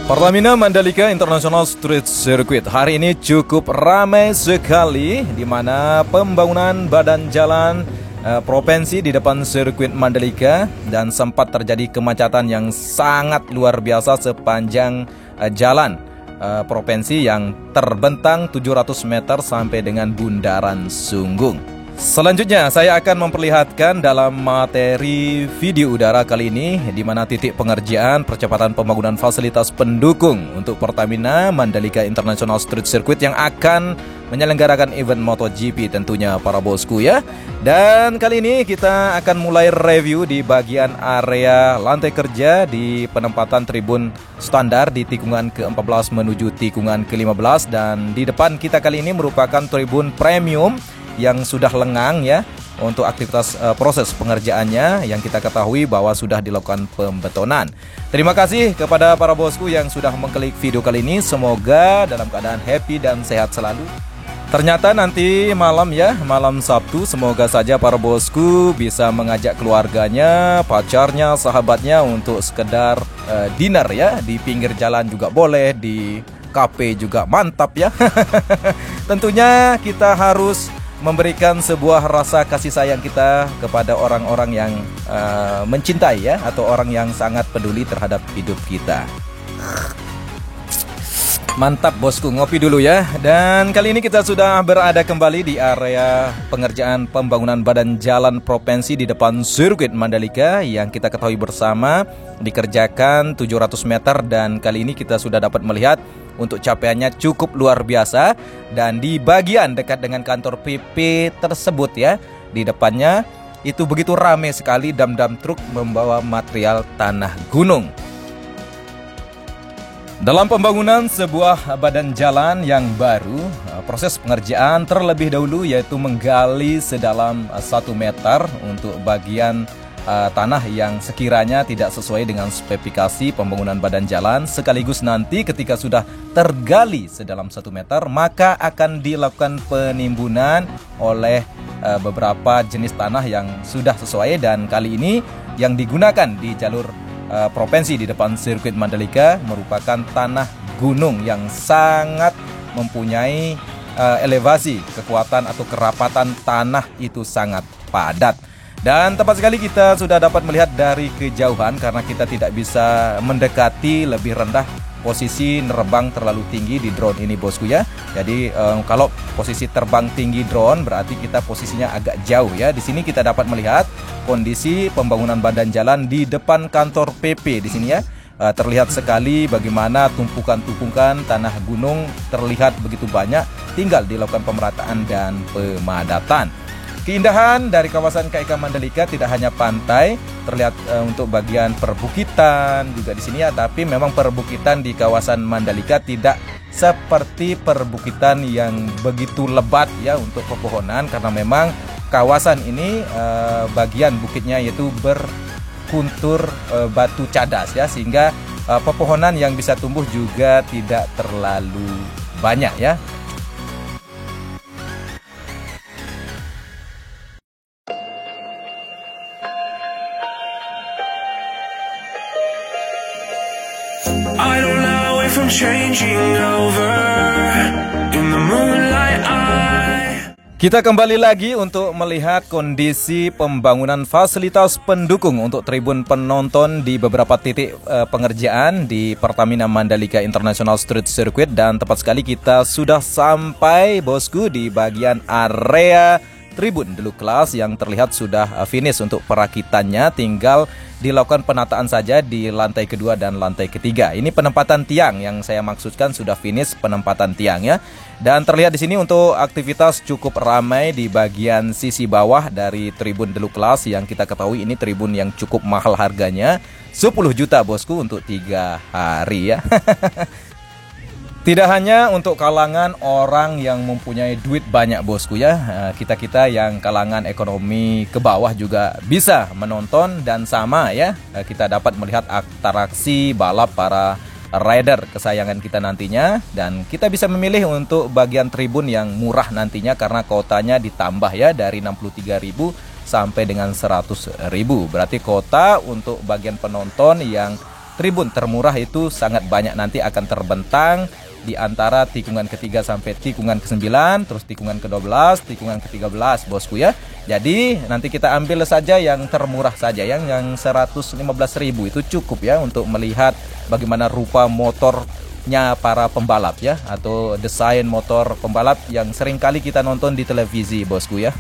Pertamina Mandalika International Street Circuit hari ini cukup ramai sekali, di mana pembangunan badan jalan provinsi di depan sirkuit Mandalika, dan sempat terjadi kemacetan yang sangat luar biasa sepanjang jalan provinsi yang terbentang 700 meter sampai dengan Bundaran Sunggung. Selanjutnya saya akan memperlihatkan dalam materi video udara kali ini di mana titik pengerjaan percepatan pembangunan fasilitas pendukung untuk Pertamina Mandalika International Street Circuit yang akan menyelenggarakan event MotoGP tentunya para bosku ya. Dan kali ini kita akan mulai review di bagian area lantai kerja di penempatan tribun standar di tikungan ke-14 menuju tikungan ke-15, dan di depan kita kali ini merupakan tribun premium yang sudah lengang ya untuk aktivitas proses pengerjaannya yang kita ketahui bahwa sudah dilakukan pembetonan. Terima kasih kepada para bosku yang sudah mengklik video kali ini. Semoga dalam keadaan happy dan sehat selalu. Ternyata nanti malam ya, malam Sabtu, semoga saja para bosku bisa mengajak keluarganya, pacarnya, sahabatnya untuk sekedar dinner ya. Di pinggir jalan juga boleh, di kafe juga mantap ya. Tentunya kita harus memberikan sebuah rasa kasih sayang kita kepada orang-orang yang mencintai ya, atau orang yang sangat peduli terhadap hidup kita. Mantap bosku, ngopi dulu ya. Dan kali ini kita sudah berada kembali di area pengerjaan pembangunan badan jalan provinsi di depan sirkuit Mandalika yang kita ketahui bersama dikerjakan 700 meter, dan kali ini kita sudah dapat melihat untuk capaiannya cukup luar biasa. Dan di bagian dekat dengan kantor PP tersebut ya, di depannya itu begitu ramai sekali dam-dam truk membawa material tanah gunung. Dalam pembangunan sebuah badan jalan yang baru, proses pengerjaan terlebih dahulu yaitu menggali sedalam 1 meter untuk bagian tanah yang sekiranya tidak sesuai dengan spesifikasi pembangunan badan jalan, sekaligus nanti ketika sudah tergali sedalam 1 meter maka akan dilakukan penimbunan oleh beberapa jenis tanah yang sudah sesuai. Dan kali ini yang digunakan di jalur provinsi di depan sirkuit Mandalika merupakan tanah gunung yang sangat mempunyai elevasi, kekuatan atau kerapatan tanah itu sangat padat. Dan tepat sekali kita sudah dapat melihat dari kejauhan, karena kita tidak bisa mendekati lebih rendah posisi nerbang terlalu tinggi di drone ini bosku ya. Jadi kalau posisi terbang tinggi drone berarti kita posisinya agak jauh ya. Di sini kita dapat melihat kondisi pembangunan badan jalan di depan kantor PP di sini ya. Terlihat sekali bagaimana tumpukan-tumpukan tanah gunung terlihat begitu banyak, tinggal dilakukan pemerataan dan pemadatan. Keindahan dari kawasan KIK Mandalika tidak hanya pantai, terlihat untuk bagian perbukitan juga di sini ya, tapi memang perbukitan di kawasan Mandalika tidak seperti perbukitan yang begitu lebat ya untuk pepohonan, karena memang kawasan ini bagian bukitnya yaitu berkuntur batu cadas ya, sehingga pepohonan yang bisa tumbuh juga tidak terlalu banyak ya. I don't know if I'm changing over in the moonlight. Kita kembali lagi untuk melihat kondisi pembangunan fasilitas pendukung untuk tribun penonton di beberapa titik pengerjaan di Pertamina Mandalika International Street Circuit. Dan tepat sekali kita sudah sampai bosku di bagian area tribun Deluxe Class yang terlihat sudah finish untuk perakitannya, tinggal dilakukan penataan saja di lantai kedua dan lantai ketiga. Ini penempatan tiang yang saya maksudkan, sudah finish penempatan tiang ya. Dan terlihat di sini untuk aktivitas cukup ramai di bagian sisi bawah dari tribun Deluxe Class yang kita ketahui ini tribun yang cukup mahal harganya, 10 juta bosku untuk 3 hari ya. Tidak hanya untuk kalangan orang yang mempunyai duit banyak bosku ya, kita-kita yang kalangan ekonomi ke bawah juga bisa menonton, dan sama ya, kita dapat melihat atraksi balap para rider kesayangan kita nantinya. Dan kita bisa memilih untuk bagian tribun yang murah nantinya karena kuotanya ditambah ya dari 63.000 sampai dengan 100.000. Berarti kuota untuk bagian penonton yang tribun termurah itu sangat banyak, nanti akan terbentang di antara tikungan ketiga sampai tikungan ke-9, terus tikungan ke-12, tikungan ke-13 bosku ya. Jadi nanti kita ambil saja yang termurah saja, yang 115.000 itu cukup ya untuk melihat bagaimana rupa motornya para pembalap ya, atau desain motor pembalap yang sering kali kita nonton di televisi bosku ya.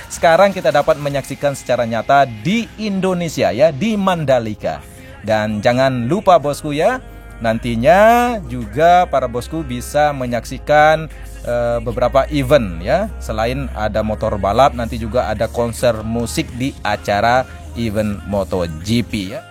Sekarang kita dapat menyaksikan secara nyata di Indonesia ya, di Mandalika. Dan jangan lupa bosku ya, nantinya juga para bosku bisa menyaksikan beberapa event ya. Selain ada motor balap, nanti juga ada konser musik di acara event MotoGP ya.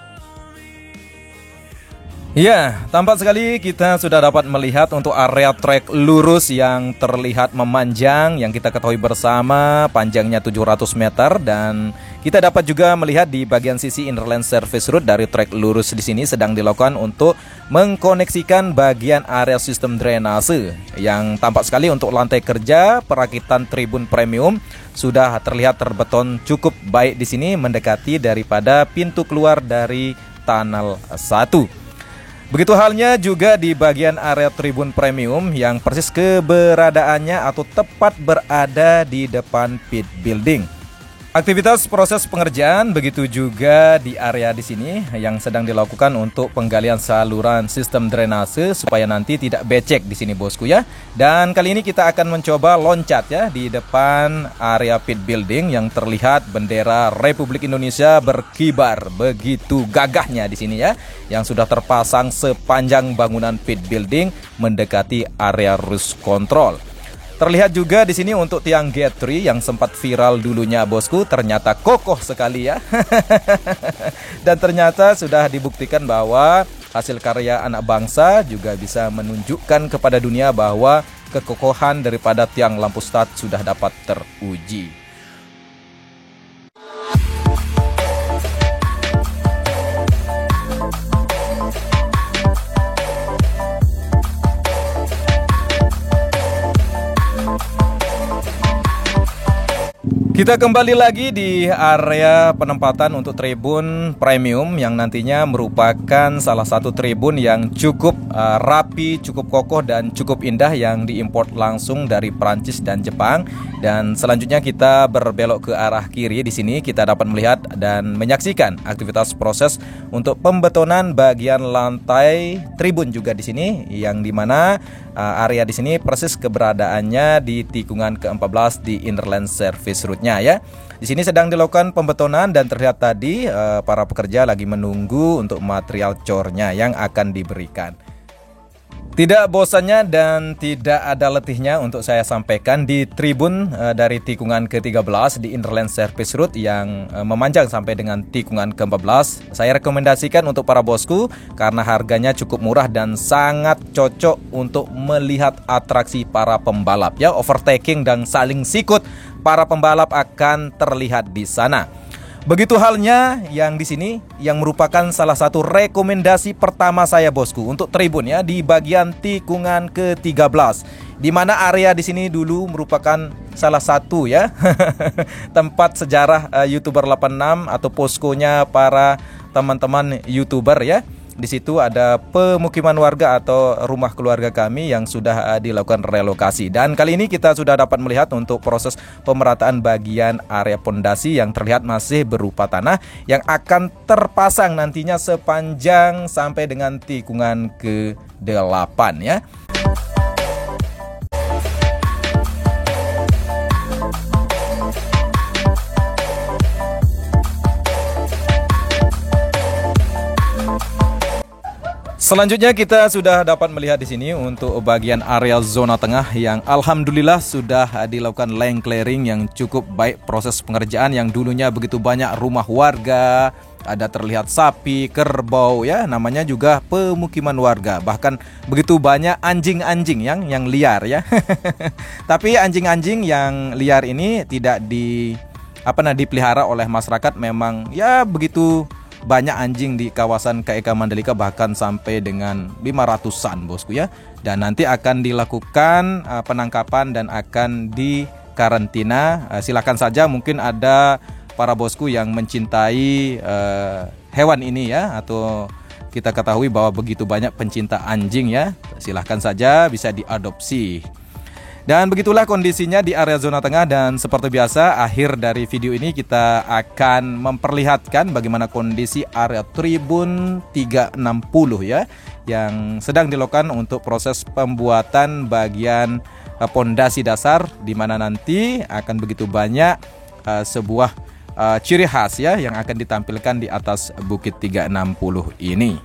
Ya, tampak sekali kita sudah dapat melihat untuk area trek lurus yang terlihat memanjang, yang kita ketahui bersama panjangnya 700 meter, dan kita dapat juga melihat di bagian sisi Innerline Service Road dari trek lurus di sini sedang dilakukan untuk mengkoneksikan bagian area sistem drainase yang tampak sekali untuk lantai kerja perakitan tribun premium sudah terlihat terbeton cukup baik di sini, mendekati daripada pintu keluar dari tunnel 1. Begitu halnya juga di bagian area tribun premium yang persis keberadaannya atau tepat berada di depan pit building. Aktivitas proses pengerjaan begitu juga di area di sini yang sedang dilakukan untuk penggalian saluran sistem drainase supaya nanti tidak becek di sini bosku ya. Dan kali ini kita akan mencoba loncat ya di depan area pit building yang terlihat bendera Republik Indonesia berkibar begitu gagahnya di sini ya, yang sudah terpasang sepanjang bangunan pit building mendekati area rush control. Terlihat juga di sini untuk tiang gate yang sempat viral dulunya bosku, ternyata kokoh sekali ya. Dan ternyata sudah dibuktikan bahwa hasil karya anak bangsa juga bisa menunjukkan kepada dunia bahwa kekokohan daripada tiang lampu start sudah dapat teruji. Kita kembali lagi di area penempatan untuk tribun premium yang nantinya merupakan salah satu tribun yang cukup rapi, cukup kokoh dan cukup indah yang diimport langsung dari Prancis dan Jepang. Dan selanjutnya kita berbelok ke arah kiri. Di sini kita dapat melihat dan menyaksikan aktivitas proses untuk pembetonan bagian lantai tribun juga di sini, yang dimana area di sini persis keberadaannya di tikungan ke-14 di Innerline Service Road-nya ya. Di sini sedang dilakukan pembetonan dan terlihat tadi para pekerja lagi menunggu untuk material cornya yang akan diberikan. Tidak bosannya dan tidak ada letihnya untuk saya sampaikan di tribun dari tikungan ke-13 di Innerline Service Road yang memanjang sampai dengan tikungan ke-14. Saya rekomendasikan untuk para bosku karena harganya cukup murah dan sangat cocok untuk melihat atraksi para pembalap ya, overtaking dan saling sikut para pembalap akan terlihat di sana. Begitu halnya yang di sini yang merupakan salah satu rekomendasi pertama saya bosku untuk tribun ya di bagian tikungan ke-13, di mana area di sini dulu merupakan salah satu ya tempat sejarah YouTuber 86 atau poskonya para teman-teman YouTuber ya. Di situ ada pemukiman warga atau rumah keluarga kami yang sudah dilakukan relokasi. Dan kali ini kita sudah dapat melihat untuk proses pemerataan bagian area pondasi yang terlihat masih berupa tanah yang akan terpasang nantinya sepanjang sampai dengan tikungan ke-8 ya. Selanjutnya kita sudah dapat melihat di sini untuk bagian area zona tengah yang alhamdulillah sudah dilakukan lane clearing yang cukup baik. Proses pengerjaan yang dulunya begitu banyak rumah warga, ada terlihat sapi, kerbau ya, namanya juga pemukiman warga. Bahkan begitu banyak anjing-anjing yang liar ya. Tapi anjing-anjing yang liar ini tidak dipelihara oleh masyarakat, memang ya begitu banyak anjing di kawasan KEK Mandalika, bahkan sampai dengan 500-an bosku ya. Dan nanti akan dilakukan penangkapan dan akan dikarantina. Silakan saja, mungkin ada para bosku yang mencintai hewan ini ya, atau kita ketahui bahwa begitu banyak pencinta anjing ya. Silahkan saja bisa diadopsi. Dan begitulah kondisinya di area zona tengah, dan seperti biasa akhir dari video ini kita akan memperlihatkan bagaimana kondisi area Tribun 360 ya, yang sedang dilakukan untuk proses pembuatan bagian pondasi dasar, di mana nanti akan begitu banyak sebuah ciri khas ya yang akan ditampilkan di atas Bukit 360 ini.